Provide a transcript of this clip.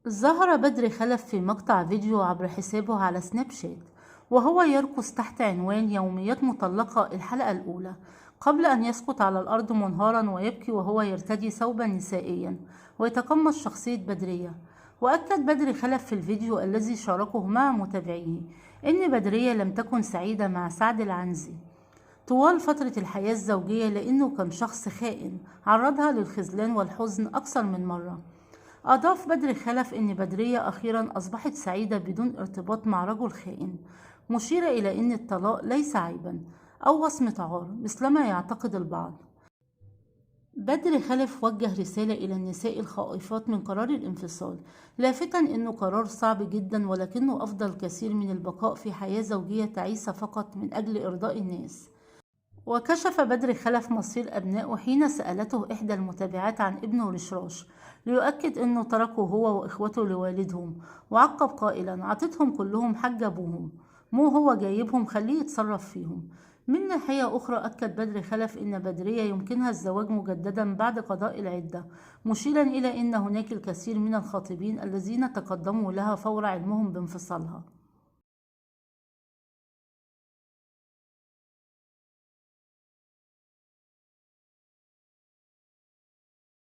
ظهر بدر خلف في مقطع فيديو عبر حسابه على سناب شات وهو يرقص تحت عنوان يوميات مطلقة الحلقة الأولى، قبل أن يسقط على الأرض منهارا ويبكي وهو يرتدي ثوبا نسائيا ويتقمص شخصية بدرية. وأكد بدر خلف في الفيديو الذي شاركه مع متابعيه إن بدرية لم تكن سعيدة مع سعد العنزي طوال فترة الحياة الزوجية، لأنه كان شخص خائن عرضها للخذلان والحزن أكثر من مرة. أضاف بدر خلف إن بدرية أخيرا أصبحت سعيدة بدون ارتباط مع رجل خائن، مشيرة إلى أن الطلاق ليس عيبا أو وصمة عار مثلما يعتقد البعض. بدر خلف وجه رسالة إلى النساء الخائفات من قرار الانفصال، لافتا أنه قرار صعب جدا ولكنه أفضل كثير من البقاء في حياة زوجية تعيسة فقط من أجل إرضاء الناس. وكشف بدر خلف مصير أبنائه حين سألته إحدى المتابعات عن ابنه رشراش، ليؤكد أنه تركه هو وإخوته لوالدهم، وعقب قائلا: عطتهم كلهم حج أبوهم، مو هو جايبهم خليه يتصرف فيهم. من ناحية أخرى أكد بدر خلف أن بدرية يمكنها الزواج مجددا بعد قضاء العدة، مشيرا إلى أن هناك الكثير من الخاطبين الذين تقدموا لها فور علمهم بانفصالها.